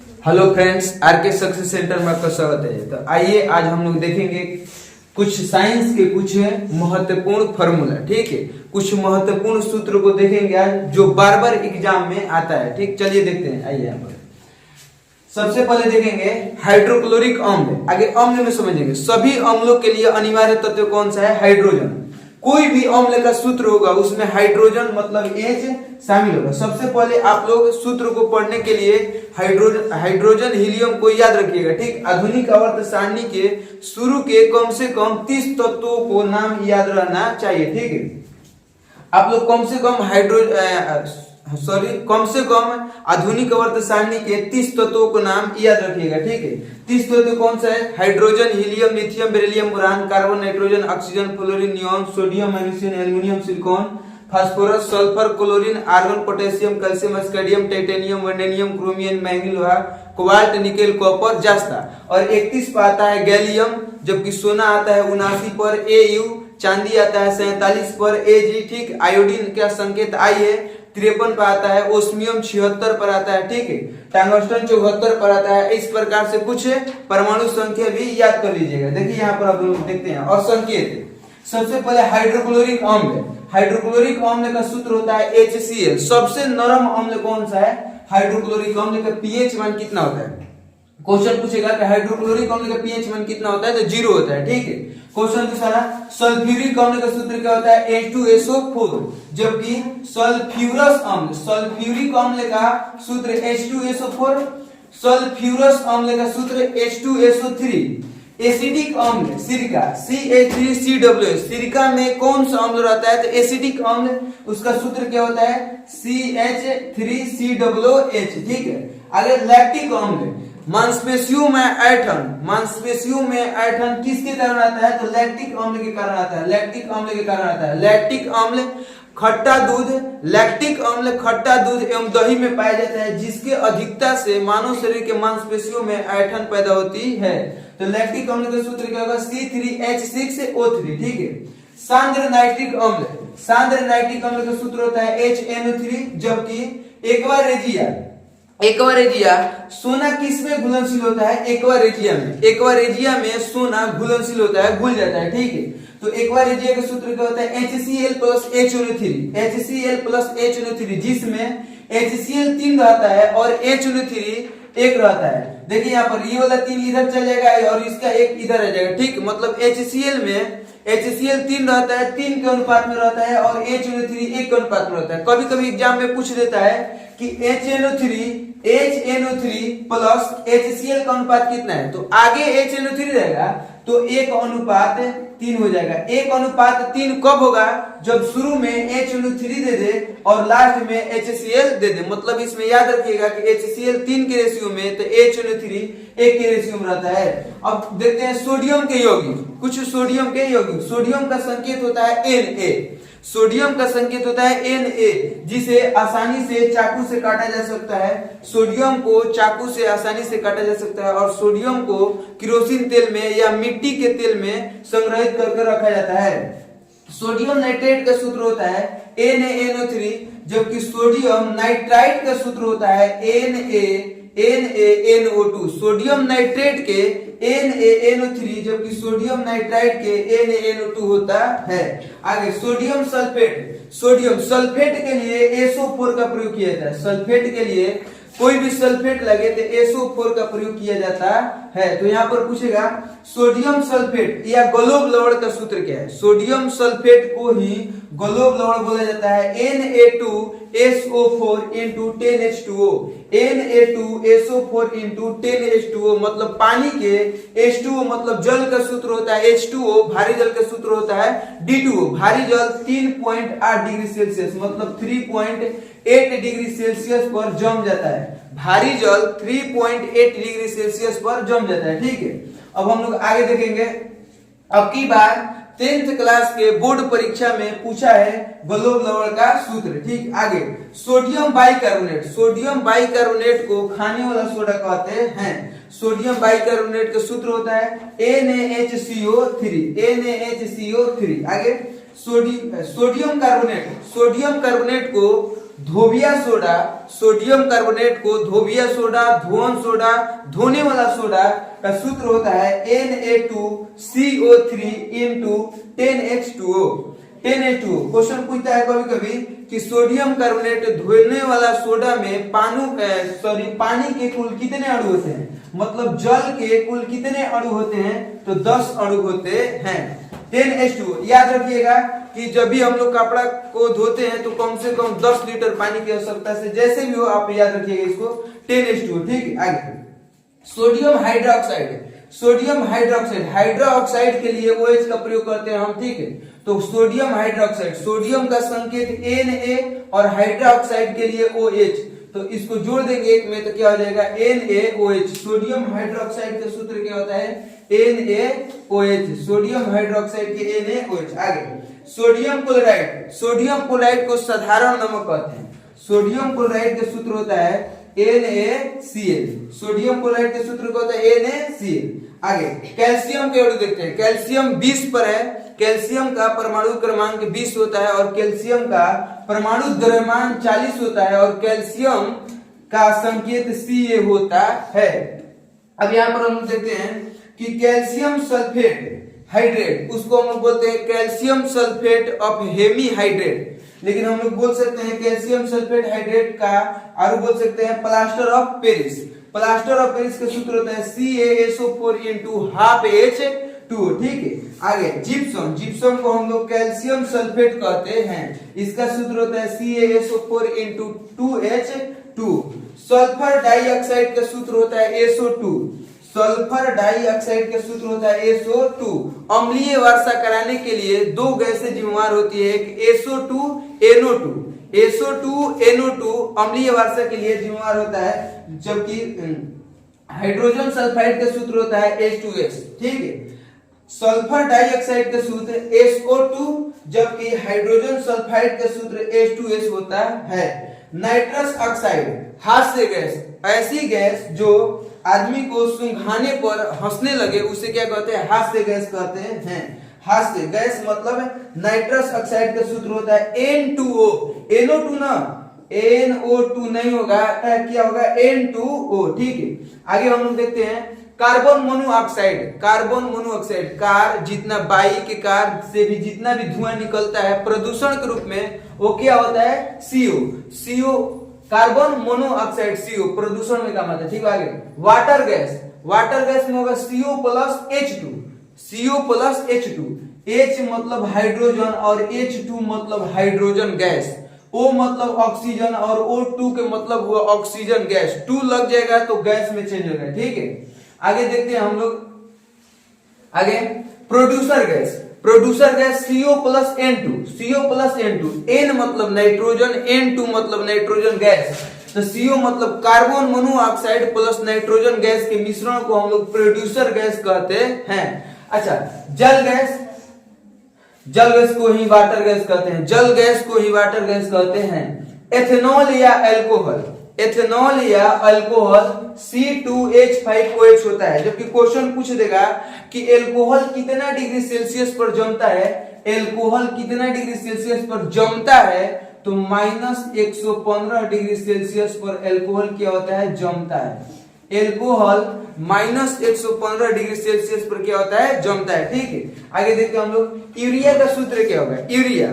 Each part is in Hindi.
Hello friends, RK success centre में आपका स्वागत है। तो आइए आज हम लोग देखेंगे कुछ साइंस के कुछ महत्वपूर्ण फॉर्मूला। ठीक है, कुछ महत्वपूर्ण सूत्र को देखेंगे आज जो बार बार एग्जाम में आता है। ठीक, चलिए देखते हैं। आइए यहाँ पर सबसे पहले देखेंगे हाइड्रोक्लोरिक अम्ल। आगे अम्ल में समझेंगे सभी अम्लों के लिए अनिवार्य तत्व कौन सा है? हाइड्रोजन। कोई भी अम्ल का सूत्र होगा उसमें हाइड्रोजन मतलब H शामिल होगा। सबसे पहले आप लोग सूत्र को पढ़ने के लिए हाइड्रोजन हीलियम को याद रखिएगा। ठीक, आधुनिक आवर्त सारणी के शुरू के कम से कम 30 तत्वों को नाम याद रहना चाहिए। ठीक है, आप लोग कम से कम आधुनिक आवर्त सारणी के 30 तत्वों को नाम याद रखिएगा। ठीक है, 30 तत्व कौन सा है? Hydrogen, helium, lithium, beryllium, boron, carbon, nitrogen, oxygen, fluorine, neon, sodium, magnesium, aluminium, silicon, phosphorus, sulphur, chlorine, argon, potassium, calcium, scandium, titanium, vanadium, chromium, manganese, लोहा, कोबाल्ट, निकेल, कॉपर, जस्ता। और 31 पर आता है गैलियम, जबकि सोना आता है 79 पर Au, चांदी आता है 47 पर Ag। ठीक, आयोडीन का संकेत I है। 53 पर आता है ओस्मियम, 76 पर आता है। ठीक है, टंगस्टन 74 पर आता है। इस प्रकार से कुछ परमाणु संख्या भी याद कर लीजिएगा। देखिए यहाँ पर आप लोग देखते हैं और संकेत। सबसे पहले हाइड्रोक्लोरिक अम्ल। हाइड्रोक्लोरिक अम्ल का सूत्र होता है HCl। सबसे नरम अम्ल कौन सा है? हाइड्रोक्लोरिक अम्ल का pH मान कितना होता है? क्वेश्चन पूछेगा कि हाइड्रोक्लोरिक अम्ल का pH मान कितना होता है, तो 0 होता है। ठीक है, क्वेश्चन दूसरा, सल्फ्यूरिक अम्ल का सूत्र क्या होता है? H2SO4। जबकि सल्फ्यूरस अम्ल, सल्फ्यूरिक अम्ल का सूत्र H2SO4, सल्फ्यूरस अम्ल का सूत्र H2SO3। एसिडिक अम्ल सिरका CH3COOH। सिरका में कौन सा अम्ल रहता है? तो एसिडिक अम्ल, उसका सूत्र क्या होता है? CH3COOH। ठीक है, आगे लैक्टिक अम्ल, मांसपेशियों में ऐंठन, मांसपेशियों में ऐंठन किसके कारण आता है? तो लैक्टिक अम्ल के कारण आता है। लैक्टिक अम्ल के कारण आता है। लैक्टिक अम्ल खट्टा दूध, लैक्टिक अम्ल खट्टा दूध एवं दही में पाया जाता है, जिसके अधिकता से मानव शरीर के मांसपेशियों में ऐंठन पैदा होती है। तो लैक्टिक अम्ल का सूत्र क्या होगा? C3H6O3। ठीक है, सांद्र नाइट्रिक अम्ल, सांद्र नाइट्रिक अम्ल का सूत्र होता है HNO3। जबकि एक्वारेजिया, सोना किसमें घुलनशील होता है? एक्वारेजिया में। एक्वारेजिया में सोना घुलनशील होता है, घुल जाता है। ठीक है, तो एक्वारेजिया का सूत्र क्या होता है? HCl plus HNO3। HCl plus HNO3, जिसमें HCl 3 रहता है और HNO3 1 रहता है। देखिए यहाँ पर ये वाला 3 इधर चल जाएगा और इसका 1 इधर आ जाएगा। ठीक, मतलब HCl में HCl 3 रहता है, 3 के अनुपात में रहता है, और HNO3 1 के अनुपात में रहता है। कभी कभी एग्जाम में पूछ देता है कि HNO3 प्लस HCl का अनुपात कितना है? तो आगे HNO3 रहेगा तो 1:3 हो जाएगा। 1:3 कब होगा? जब शुरू में HNO3 दे दे और लास्ट में HCl दे दे। मतलब इसमें याद रखिएगा कि HCl 3 के रेशियो में, तो HNO3 1 के रेशियो में रहता है। अब देखते हैं सोडियम के यौगिक। कुछ सोडियम के यौगिक, सोडियम का संकेत होता है Na। सोडियम का संकेत होता है Na, जिसे आसानी से चाकू से काटा जा सकता है। सोडियम को चाकू से आसानी से काटा जा सकता है, और सोडियम को केरोसिन तेल में या मिट्टी के तेल में संग्रहित करके रखा जाता है। सोडियम नाइट्रेट का सूत्र होता है NaNO3, जबकि सोडियम नाइट्राइट का सूत्र होता है NaNO2। सोडियम नाइट्रेट के NaNO3, जबकि सोडियम नाइट्राइट के NaNO2 होता है। आगे सोडियम सल्फेट। सोडियम सल्फेट के लिए SO4 का प्रयोग किया जाता है। सल्फेट के लिए कोई भी सल्फेट लगे तो SO4 का प्रयोग किया जाता है। तो यहाँ पर पूछेगा सोडियम सल्फेट या गलोब लवण का सूत्र क्या है? सोडियम सल्फेट को ही गलोब लवण बोला जाता है। Na2SO4 into 10H2O। Na2SO4 into 10H2O मतलब पानी के H2O मतलब जल का सूत्र होता है H2O। भारी जल का सूत्र होता है D2O। भारी जल 3.8 डिग्री सेल्सियस मतलब 3.8 डिग्री सेल्सियस पर जम जाता है। भारी जल 3.8 डिग्री सेल्सियस पर जम जाता है। ठीक है, अब हम लोग आगे देखेंगे। अब की बार 10th क्लास के बोर्ड परीक्षा में पूछा है गलोब लवण का सूत्र। ठीक, आगे सोडियम बाइकार्बोनेट। सोडियम बाइकार्बोनेट को खाने वाला सोडा कहते हैं। सोडियम बाइकार्बोनेट का सूत्र होता है NaHCO3। NaHCO3। आगे सोडियम कार्बोनेट। सोडियम कार्बोनेट को धोबिया सोडा, सोडियम कार्बोनेट को धोबिया सोडा, धोवन सोडा, धोने वाला सोडा का सूत्र होता है Na2CO3 into 10H2O। 10H2O question पूछता है कभी कभी कि सोडियम कार्बोनेट धोने वाला सोडा में पानी के कुल कितने अणु होते हैं, मतलब जल के कुल कितने अणु होते हैं, तो 10 अणु होते हैं। 10H2O याद रखिएगा कि जब भी हम लोग कपड़ा को धोते हैं तो कम से कम 10 लीटर पानी की आवश्यकता से, जैसे भी हो आप याद रखिएगा इसको 10H2O। ठीक है, आगे sodium hydroxide, sodium hydroxide, hydroxide के लिए OH का प्रयोग करते हैं हम। ठीक है, तो सोडियम हाइड्रोक्साइड, सोडियम का संकेत Na और हाइड्रोक्साइड के लिए OH, तो इसको जोड़ देंगे एक में तो क्या हो जाएगा NaOH। सोडियम हाइड्रोक्साइड का सूत्र क्या होता है NaOH, सोडियम हाइड्रोक्साइड के NaOH। आगे सोडियम क्लोराइड, सोडियम क्लोराइड को साधारण नमक कहते हैं। सोडियम क्लोराइड का सूत्र होता है NaCl, सोडियम क्लोराइड के सूत्र को होता है NaCl। आगे कैल्शियम के अणु देखते हैं। कैल्शियम 20 पर है, कैल्शियम का परमाणु क्रमांक 20 होता है और कैल्शियम का परमाणु द्रव्यमान 40 होता है और कैल्शियम का संकेत Ca होता है। अब यहाँ पर हम देखते हैं कि कैल्शियम सल्फेट हाइड्रेट, उसको हम लोग बोलते हैं calcium sulphate of hemihydrate, लेकिन हम लोग बोल सकते हैं कैल्शियम सल्फेट हाइड्रेट का और बोल सकते हैं plaster of Paris. Plaster of Paris का सूत्र होता है CaSO4 into half H2। ठीक है, आगे जिप्सम, जिप्सम को हम लोग कैल्शियम सल्फेट कहते हैं, इसका सूत्र होता है CaSO4 into 2H2। Sulphur dioxide का सूत्र होता है SO2, सल्फर डाइऑक्साइड का सूत्र होता है SO2। अम्लीय वर्षा कराने के लिए दो गैसें जिम्मेदार होती है, एक SO2NO2, SO2NO2 अम्लीय वर्षा के लिए जिम्मेदार होता है, जबकि हाइड्रोजन सल्फाइड का सूत्र होता है H2S। ठीक है, सल्फर डाइऑक्साइड का सूत्र SO2 जबकि हाइड्रोजन सल्फाइड का सूत्र H2S होता है। नाइट्रस ऑक्साइड हास्य गैस, ऐसी गैस जो आदमी को सूंघाने पर हंसने लगे उसे क्या कहते हैं हास्य गैस कहते हैं। हास्य गैस मतलब नाइट्रस ऑक्साइड का सूत्र होता है N2O, NO2 ना, NO2 नहीं होगा, क्या होगा N2O। ठीक है, आगे हम लोग देखते हैं carbon monoxide, carbon monoxide, car जितना बाइक के कार से भी जितना भी धुआं निकलता है प्रदूषण के रूप में वो क्या होता है CO, कार्बन मोनोऑक्साइड CO प्रदूषण में काम आता है। ठीक है, आगे वाटर गैस, वाटर गैस में होगा CO plus H2, CO plus H2, H मतलब हाइड्रोजन और H2 मतलब हाइड्रोजन गैस, O मतलब ऑक्सीजन और O2 के मतलब हुआ ऑक्सीजन गैस, 2 लग जाएगा तो गैस में चेंज हो जाएगा। ठीक है, आगे देखते हैं हम लोग, आगे producer gas, producer gas CO plus N2, CO plus N2, N मतलब नाइट्रोजन, N2 मतलब नाइट्रोजन गैस, तो CO मतलब carbon monoxide plus nitrogen gas के मिश्रण को हम लोग प्रोड्यूसर गैस कहते हैं। अच्छा, जल गैस, जल गैस को ही वाटर गैस कहते हैं, जल गैस को ही वाटर गैस कहते हैं। एथेनॉल या अल्कोहल, एथेनॉल या अल्कोहल C2H5OH होता है, जबकि क्वेश्चन पूछ देगा कि अल्कोहल कितना डिग्री सेल्सियस पर जमता है, अल्कोहल कितना डिग्री सेल्सियस पर जमता है, तो -115 डिग्री सेल्सियस पर अल्कोहल क्या होता है जमता है। अल्कोहल -115 डिग्री सेल्सियस पर क्या होता है जमता है। ठीक है, आगे देखते हैं हम लोग यूरिया का सूत्र क्या होगा। यूरिया,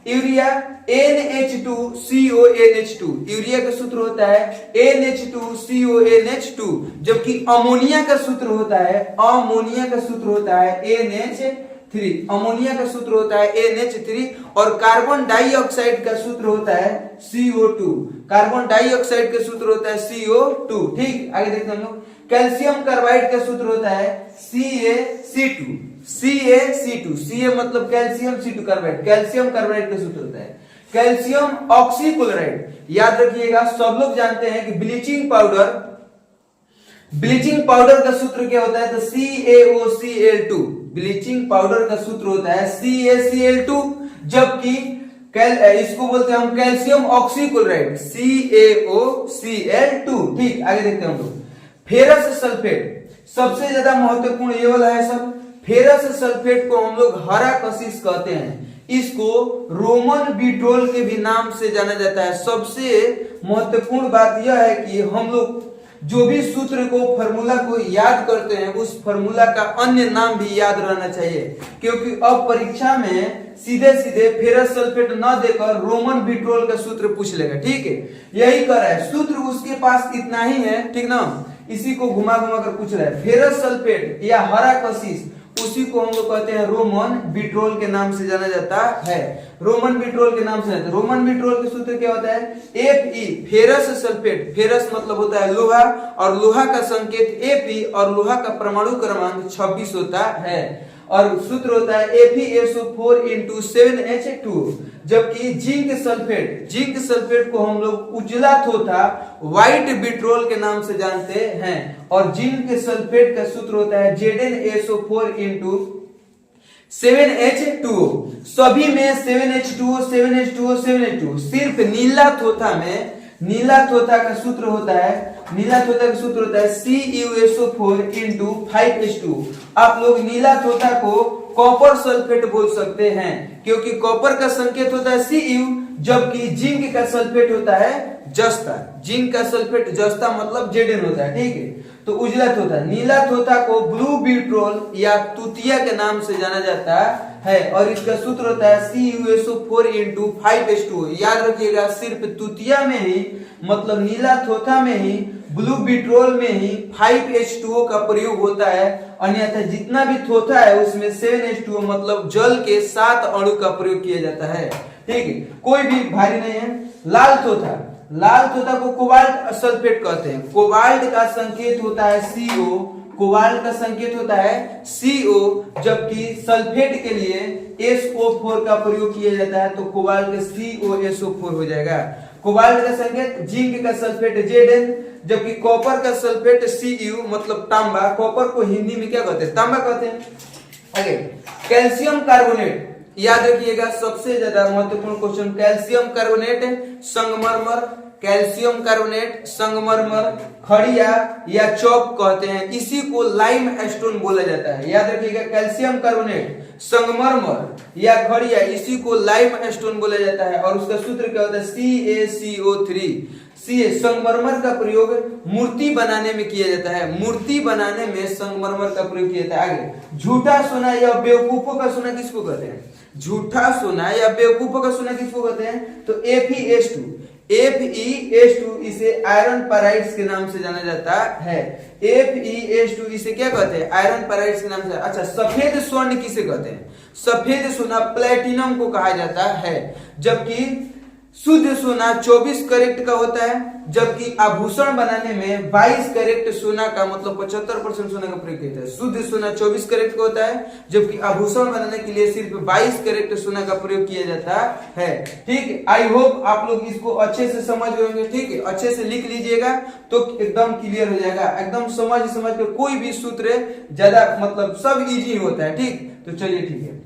यूरिया NH2CONH2, यूरिया का सूत्र होता है NH2CONH2, जबकि अमोनिया का सूत्र होता है, अमोनिया का सूत्र होता है NH3, अमोनिया का सूत्र होता है NH3 और कार्बन डाइऑक्साइड का सूत्र होता है CO2, कार्बन डाइऑक्साइड का सूत्र होता है CO2। ठीक, आगे देखते हैं हम लोग कैल्शियम कार्बाइड का सूत्र होता है CaC2, CaC2, Ca मतलब calcium, C2 carbide, calcium carbide का सूत्र होता है कैल्शियम ऑक्सीक्लोराइड। याद रखिएगा, सब लोग जानते हैं कि ब्लीचिंग पाउडर, ब्लीचिंग पाउडर का सूत्र क्या होता है, तो CaOCl2, ब्लीचिंग पाउडर का सूत्र होता है CaCl2, जबकि इसको बोलते हैं हम कैल्शियम ऑक्सीक्लोराइड CaOCl2। ठीक, आगे देखते हैं हम लोग फेरस सल्फेट, सबसे ज्यादा महत्वपूर्ण ये वाला है सब। फेरस सल्फेट को हम लोग हरा कशिश कहते हैं, इसको रोमन बिट्रोल के भी नाम से जाना जाता है। सबसे महत्वपूर्ण बात यह है कि हम लोग जो भी सूत्र को फॉर्मूला को याद करते हैं उस फॉर्मूला का अन्य नाम भी याद रहना चाहिए, क्योंकि अब परीक्षा में सीधे सीधे फेरस सल्फेट न देकर रोमन बिट्रोल का सूत्र पूछ लेगा। ठीक है, यही कर रहा है, सूत्र उसके पास इतना ही है, ठीक ना, इसी को घुमा घुमा कर पूछ रहा है। फेरस सल्फेट या हरा कशिश, उसी को हम लोग कहते हैं रोमन बिट्रोल के नाम से जाना जाता है। रोमन बिट्रोल के नाम से जाता है। रोमन बिट्रोल का सूत्र क्या होता है? Fe, ferrous sulphate. फेरस मतलब होता है लोहा, और लोहा का संकेत Fe और लोहा का परमाणु क्रमांक 26 होता है, और सूत्र होता है FeSO4 × 7H2। जबकि जिंक सल्फेट को हम लोग उजला थोथा व्हाइट बिट्रोल के नाम से जानते हैं, और जिंक सल्फेट का सूत्र होता है ZnSO4 × 7H2। सभी में 7H2, सिर्फ नीला थोथा का सूत्र होता है CuSO4 × 5H2। आप लोग नीला थोथा को कॉपर सल्फेट बोल सकते हैं, क्योंकि कॉपर का संकेत होता है Cu, जबकि जिंक का सल्फेट होता है जस्ता। जिंक का सल्फेट जस्ता मतलब Zn होता है। ठीक है, तो उजला थोथा, नीला थोथा को ब्लू बिट्रोल या तुतिया के नाम से जाना जाता है, और इसका सूत्र होता है CuSO4 × 5H2। याद रखिएगा, सिर्फ तुतिया में ही मतलब नीला थोथा में ही, ब्लू बिट्रोल में ही 5H2O का प्रयोग होता है, अन्यथा जितना भी थोथा है उसमें 7H2O मतलब जल के 7 अणु का प्रयोग किया जाता है। ठीक है, कोई भी भारी नहीं है। लाल थोथा को कोबाल्ट सल्फेट कहते हैं। कोबाल्ट का संकेत होता है CO, जबकि सल्फेट के लिए SO4 का प्रयोग किया जाता है, तो कोबाल्ट COSO4 हो जाएगा। कोबाल्ट का संकेत, जिंक का सल्फेट Zn, जबकि कॉपर का सल्फेट Cu मतलब तांबा। कॉपर को हिंदी में क्या कहते हैं? तांबा कहते हैं। आगे कैल्शियम कार्बोनेट, याद रखिएगा सबसे ज्यादा महत्वपूर्ण क्वेश्चन। कैल्शियम कार्बोनेट संगमरमर, खड़िया या चौक कहते हैं, इसी को लाइम स्टोन बोला जाता है। याद रखिएगा, कैल्शियम कार्बोनेट, संगमरमर या खड़िया, इसी को लाइम स्टोन बोला जाता है, और उसका सूत्र क्या होता है? CaCO3। संगमरमर का प्रयोग मूर्ति बनाने में किया जाता है। मूर्ति बनाने में संगमरमर का प्रयोग किया जाता है। आगे झूठा सोना या बेवकूफों का सोना किसको कहते हैं? झूठा सोना या बेवकूफों का सोना किसको कहते हैं? तो FeS2, इसे आयरन पैराइड्स के नाम से जाना जाता है। FeS2 इसे क्या कहते हैं? आयरन पैराइड्स के नाम से। अच्छा, सफेद स्वर्ण किसे कहते हैं? सफेद सोना प्लेटिनम को कहा जाता है, जबकि शुद्ध सोना 24 कैरेट का होता है, जबकि आभूषण बनाने में 22 कैरेट सोना का मतलब 75% सोना का प्रयोग किया जाता है। शुद्ध सोना 24 कैरेट का होता है, जबकि आभूषण बनाने के लिए सिर्फ 22 कैरेट सोना का प्रयोग किया जाता है। ठीक है, आई होप आप लोग इसको अच्छे से समझ गए होंगे। ठीक है, अच्छे से लिख लीजिएगा तो एकदम क्लियर हो जाएगा। एकदम समझ कर कोई भी सूत्र ज्यादा मतलब सब इजी होता है। ठीक, तो चलिए ठीक है।